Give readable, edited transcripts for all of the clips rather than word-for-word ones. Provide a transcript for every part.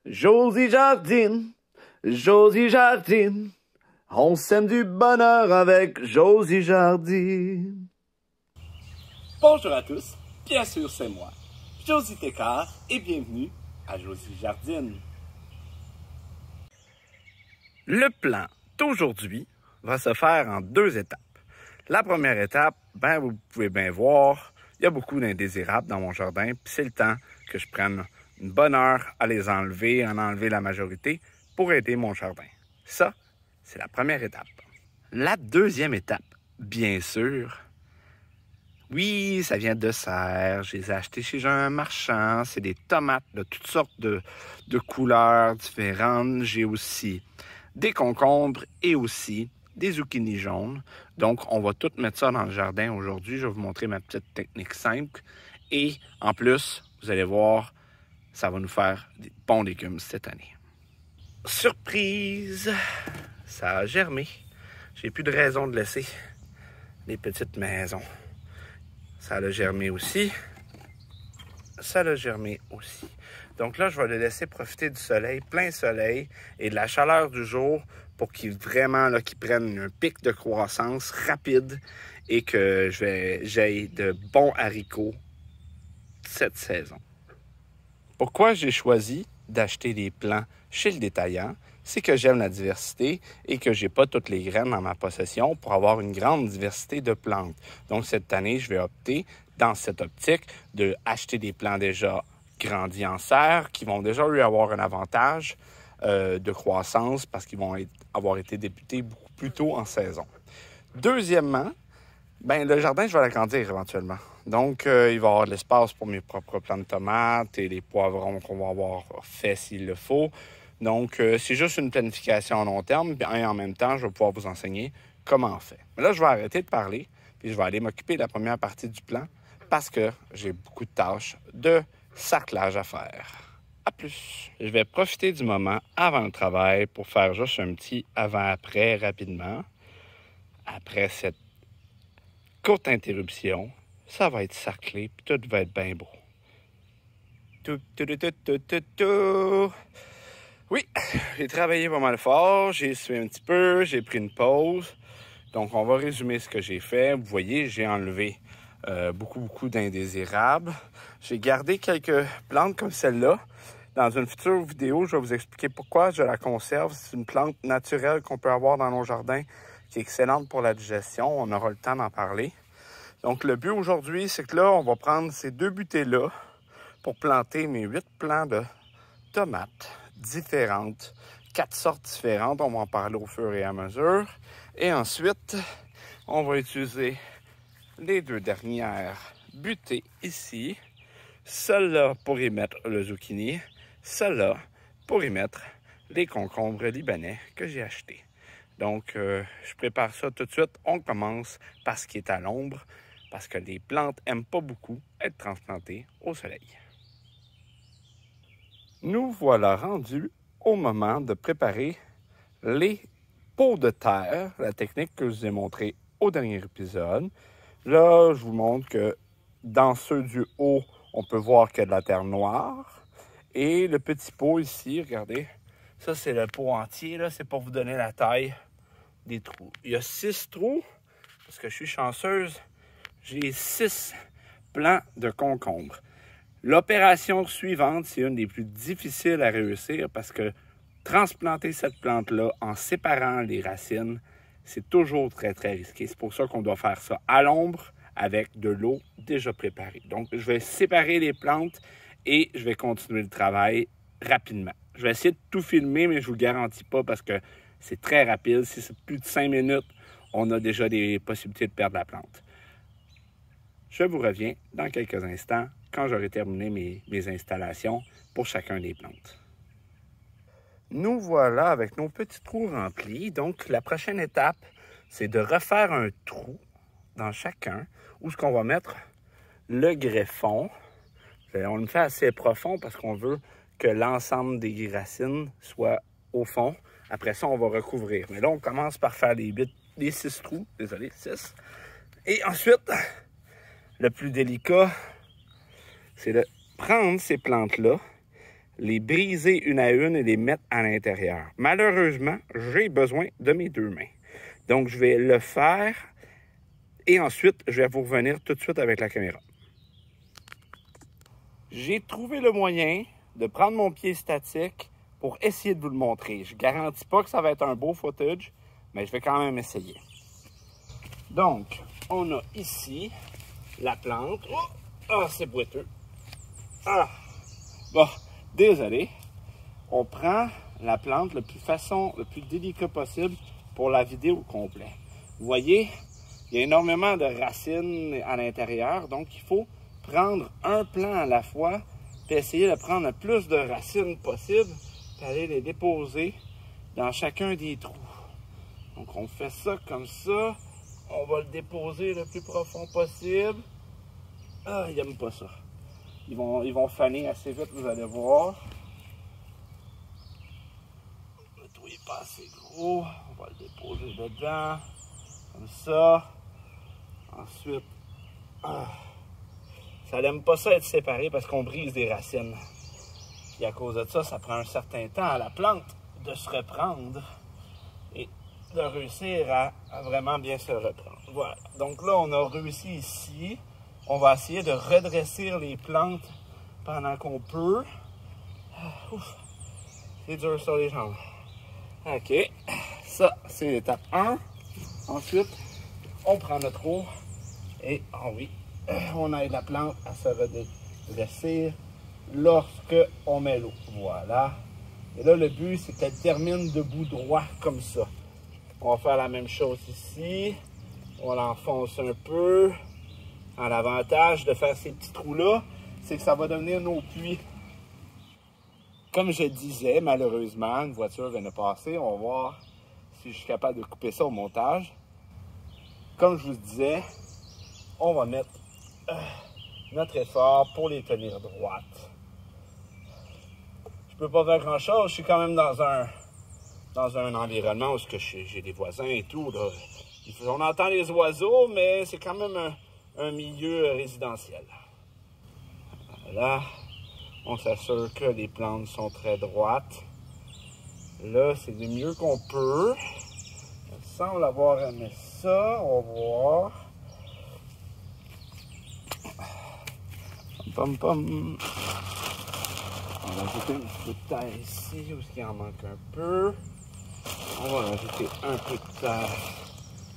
Josie jardine, Josie jardine, on sème du bonheur avec Josie jardine. Bonjour à tous, bien sûr c'est moi, Josie Técart, et bienvenue à Josie Jardine. Le plan d'aujourd'hui va se faire en 2 étapes. La première étape, vous pouvez bien voir, il y a beaucoup d'indésirables dans mon jardin, puis c'est le temps que je prenne une bonne heure à les enlever, en enlever la majorité pour aider mon jardin. Ça, c'est la première étape. La deuxième étape, bien sûr, oui, ça vient de serre. Je les ai achetés chez un marchand. C'est des tomates de toutes sortes de couleurs différentes. J'ai aussi des concombres et aussi des zucchini jaunes. Donc, on va tout mettre ça dans le jardin aujourd'hui. Je vais vous montrer ma petite technique simple. Et en plus, vous allez voir, ça va nous faire des bons légumes cette année. Surprise! Ça a germé. J'ai plus de raison de laisser les petites maisons. Ça a germé aussi. Ça a germé aussi. Donc là, je vais le laisser profiter du soleil, plein soleil, et de la chaleur du jour pour qu'ils prennent un pic de croissance rapide et que j'aie de bons haricots cette saison. Pourquoi j'ai choisi d'acheter des plants chez le détaillant? C'est que j'aime la diversité et que j'ai pas toutes les graines dans ma possession pour avoir une grande diversité de plantes. Donc, cette année, je vais opter, dans cette optique, de acheter des plants déjà grandis en serre, qui vont déjà lui avoir un avantage de croissance parce qu'ils vont avoir été débutés beaucoup plus tôt en saison. Deuxièmement, le jardin, je vais l'agrandir éventuellement. Donc, il va y avoir de l'espace pour mes propres plants de tomates et les poivrons qu'on va avoir fait s'il le faut. Donc, c'est juste une planification à long terme. Et en même temps, je vais pouvoir vous enseigner comment on fait. Mais là, je vais arrêter de parler puis je vais aller m'occuper de la première partie du plan parce que j'ai beaucoup de tâches de sarclage à faire. À plus! Je vais profiter du moment avant le travail pour faire juste un petit avant-après rapidement. Après cette courte interruption, ça va être sarclé puis tout va être bien beau. Oui, j'ai travaillé pas mal fort, j'ai essuyé un petit peu, j'ai pris une pause. Donc, on va résumer ce que j'ai fait. Vous voyez, j'ai enlevé beaucoup d'indésirables. J'ai gardé quelques plantes comme celle-là. Dans une future vidéo, je vais vous expliquer pourquoi je la conserve. C'est une plante naturelle qu'on peut avoir dans nos jardins qui est excellente pour la digestion. On aura le temps d'en parler. Donc, le but aujourd'hui, c'est que là, on va prendre ces 2 butées-là pour planter mes 8 plants de tomates différentes, 4 sortes différentes. On va en parler au fur et à mesure. Et ensuite, on va utiliser les 2 dernières butées ici. Celle-là pour y mettre le zucchini. Celle-là pour y mettre les concombres libanais que j'ai achetés. Donc, je prépare ça tout de suite. On commence par ce qui est à l'ombre parce que les plantes n'aiment pas beaucoup être transplantées au soleil. Nous voilà rendus au moment de préparer les pots de terre, la technique que je vous ai montrée au dernier épisode. Là, je vous montre que dans ceux du haut, on peut voir qu'il y a de la terre noire. Et le petit pot ici, regardez, ça c'est le pot entier, là, c'est pour vous donner la taille des trous. Il y a 6 trous, parce que je suis chanceuse, j'ai 6 plants de concombres. L'opération suivante, c'est une des plus difficiles à réussir parce que transplanter cette plante-là en séparant les racines, c'est toujours très risqué. C'est pour ça qu'on doit faire ça à l'ombre avec de l'eau déjà préparée. Donc, je vais séparer les plantes et je vais continuer le travail rapidement. Je vais essayer de tout filmer, mais je ne vous le garantis pas parce que c'est très rapide. Si c'est plus de 5 minutes, on a déjà des possibilités de perdre la plante. Je vous reviens dans quelques instants quand j'aurai terminé mes installations pour chacun des plantes. Nous voilà avec nos petits trous remplis. Donc, la prochaine étape, c'est de refaire un trou dans chacun où ce qu'on va mettre le greffon. On le fait assez profond parce qu'on veut que l'ensemble des racines soit au fond. Après ça, on va recouvrir. Mais là, on commence par faire les 6 trous. Désolé, 6. Et ensuite, le plus délicat, c'est de prendre ces plantes-là les briser une à une et les mettre à l'intérieur. Malheureusement, j'ai besoin de mes 2 mains. Donc, je vais le faire et ensuite, je vais vous revenir tout de suite avec la caméra. J'ai trouvé le moyen de prendre mon pied statique pour essayer de vous le montrer. Je ne garantis pas que ça va être un beau footage, mais je vais quand même essayer. Donc, on a ici la plante. Oh, c'est boiteux. Ah, bon, désolé. On prend la plante le plus délicat possible pour la vidéo au complet. Vous voyez, il y a énormément de racines à l'intérieur, donc il faut prendre un plan à la fois, puis essayer de prendre le plus de racines possible, puis aller les déposer dans chacun des trous. Donc on fait ça comme ça, on va le déposer le plus profond possible. Ah, ils n'aiment pas ça. Ils vont faner assez vite, vous allez voir. Le trou n'est pas assez gros, on va le déposer dedans, comme ça. Ensuite, ça n'aime pas ça être séparé parce qu'on brise des racines. Et à cause de ça, ça prend un certain temps à la plante de se reprendre et de réussir à vraiment bien se reprendre. Voilà. Donc là, on a réussi ici. On va essayer de redresser les plantes pendant qu'on peut. C'est dur sur les jambes. OK. Ça, c'est l'étape 1. Ensuite, on prend notre eau et, oui, on aide la plante à se redresser lorsque on met l'eau. Voilà. Et là, le but, c'est qu'elle termine debout droit comme ça. On va faire la même chose ici. On l'enfonce un peu. L'avantage de faire ces petits trous-là, c'est que ça va devenir nos puits. Comme je disais, malheureusement, une voiture vient de passer. On va voir si je suis capable de couper ça au montage. Comme je vous disais, on va mettre notre effort pour les tenir droites. Je peux pas faire grand-chose. Je suis quand même dans un environnement où j'ai des voisins et tout. Là. On entend les oiseaux, mais c'est quand même un milieu résidentiel. Là, on s'assure que les plantes sont très droites. Là, c'est du mieux qu'on peut. Elle semble avoir aimé ça. On va voir. Pom pom. On va ajouter un petit peu de terre ici, où il en manque un peu. On va rajouter un peu de terre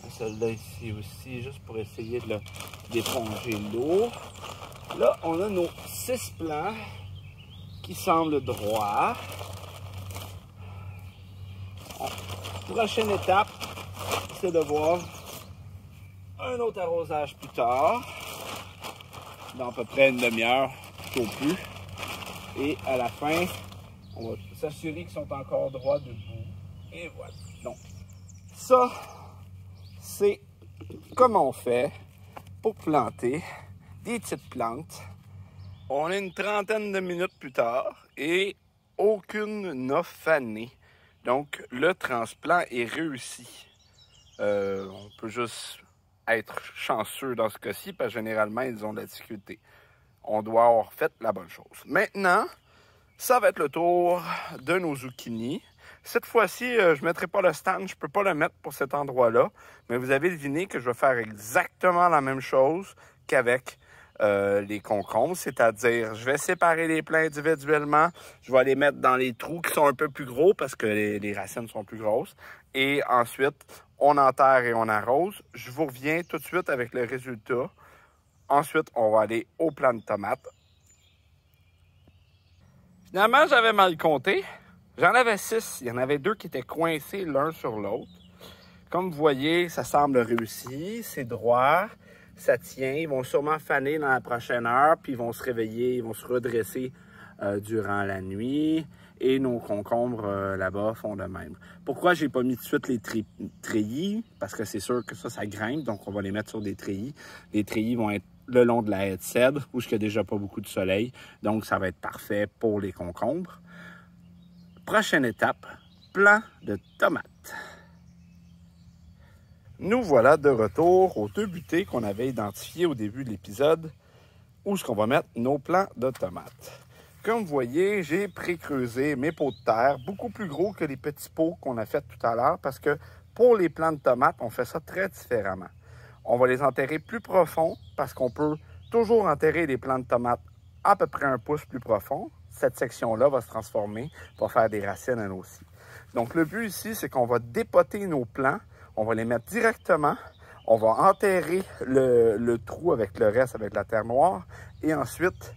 à celle-là ici aussi, juste pour essayer d'éponger l'eau. Là, on a nos 6 plants qui semblent droits. Prochaine étape, c'est de voir un autre arrosage plus tard, dans à peu près une demi-heure, tout au plus. Et à la fin, on va s'assurer qu'ils sont encore droits debout. Et voilà. Donc, ça, c'est comment on fait pour planter des petites plantes. On est une trentaine de minutes plus tard et aucune n'a fané. Donc, le transplant est réussi. On peut juste être chanceux dans ce cas-ci parce que généralement, ils ont de la difficulté. On doit avoir fait la bonne chose. Maintenant, ça va être le tour de nos zucchini. Cette fois-ci, je ne mettrai pas le stand, je ne peux pas le mettre pour cet endroit-là, mais vous avez deviné que je vais faire exactement la même chose qu'avec les concombres, c'est-à-dire je vais séparer les plants individuellement, je vais les mettre dans les trous qui sont un peu plus gros parce que les racines sont plus grosses, et ensuite, on enterre et on arrose. Je vous reviens tout de suite avec le résultat. Ensuite, on va aller au plant de tomates. Finalement, j'avais mal compté. J'en avais 6. Il y en avait 2 qui étaient coincés l'un sur l'autre. Comme vous voyez, ça semble réussi. C'est droit. Ça tient. Ils vont sûrement faner dans la prochaine heure. Puis ils vont se réveiller. Ils vont se redresser durant la nuit. Et nos concombres là-bas font de même. Pourquoi j'ai pas mis tout de suite les treillis? Parce que c'est sûr que ça grimpe. Donc, on va les mettre sur des treillis. Les treillis vont être le long de la haie de cèdre, où il n'y a déjà pas beaucoup de soleil. Donc, ça va être parfait pour les concombres. Prochaine étape, plant de tomates. Nous voilà de retour aux 2 butées qu'on avait identifiées au début de l'épisode, où est-ce qu'on va mettre nos plants de tomates. Comme vous voyez, j'ai pré-creusé mes pots de terre, beaucoup plus gros que les petits pots qu'on a fait tout à l'heure, parce que pour les plants de tomates, on fait ça très différemment. On va les enterrer plus profond, parce qu'on peut toujours enterrer les plants de tomates à peu près 1 pouce plus profond. Cette section-là va se transformer, va faire des racines elle aussi. Donc le but ici, c'est qu'on va dépoter nos plants, on va les mettre directement, on va enterrer le trou avec le reste, avec la terre noire, et ensuite,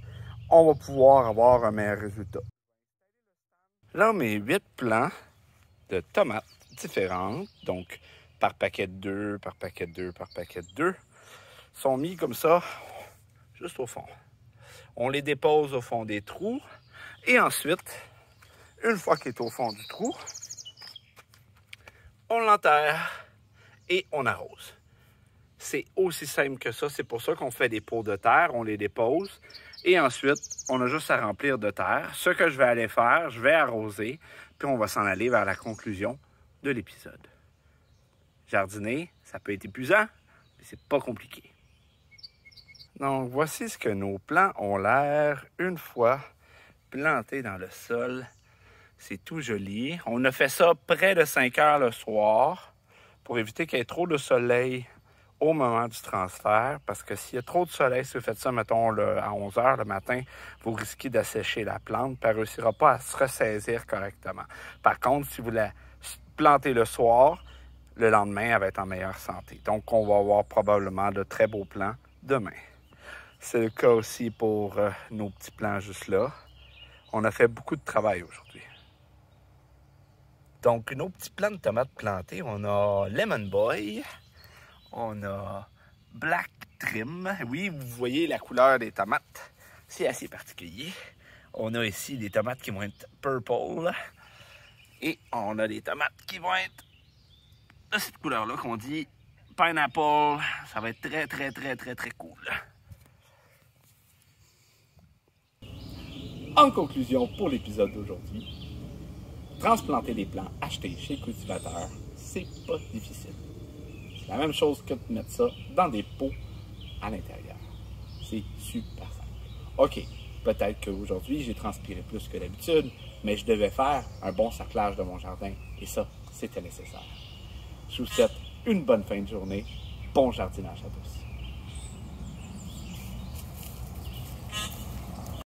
on va pouvoir avoir un meilleur résultat. Là, mes 8 plants de tomates différentes, donc par paquet de 2, par paquet de 2, par paquet de 2, sont mis comme ça, juste au fond. On les dépose au fond des trous, et ensuite, une fois qu'il est au fond du trou, on l'enterre et on arrose. C'est aussi simple que ça, c'est pour ça qu'on fait des pots de terre, on les dépose, et ensuite, on a juste à remplir de terre. Ce que je vais aller faire, je vais arroser, puis on va s'en aller vers la conclusion de l'épisode. Jardiner, ça peut être épuisant, mais c'est pas compliqué. Donc, voici ce que nos plants ont l'air une fois plantés dans le sol. C'est tout joli. On a fait ça près de 5 heures le soir pour éviter qu'il y ait trop de soleil au moment du transfert, parce que s'il y a trop de soleil, si vous faites ça, mettons, à 11 heures le matin, vous risquez d'assécher la plante, puis elle ne réussira pas à se ressaisir correctement. Par contre, si vous la plantez le soir, le lendemain, elle va être en meilleure santé. Donc, on va avoir probablement de très beaux plants demain. C'est le cas aussi pour nos petits plants juste là. On a fait beaucoup de travail aujourd'hui. Donc, nos petits plants de tomates plantés, on a Lemon Boy, on a Black Trim. Oui, vous voyez la couleur des tomates, c'est assez particulier. On a ici des tomates qui vont être purple. Et on a des tomates qui vont être de cette couleur-là qu'on dit pineapple. Ça va être très, très, très, très, très cool. En conclusion pour l'épisode d'aujourd'hui, transplanter des plants achetés chez le cultivateur, c'est pas difficile. C'est la même chose que de mettre ça dans des pots à l'intérieur. C'est super simple. OK, peut-être qu'aujourd'hui, j'ai transpiré plus que d'habitude, mais je devais faire un bon sarclage de mon jardin et ça, c'était nécessaire. Je vous souhaite une bonne fin de journée. Bon jardinage à tous.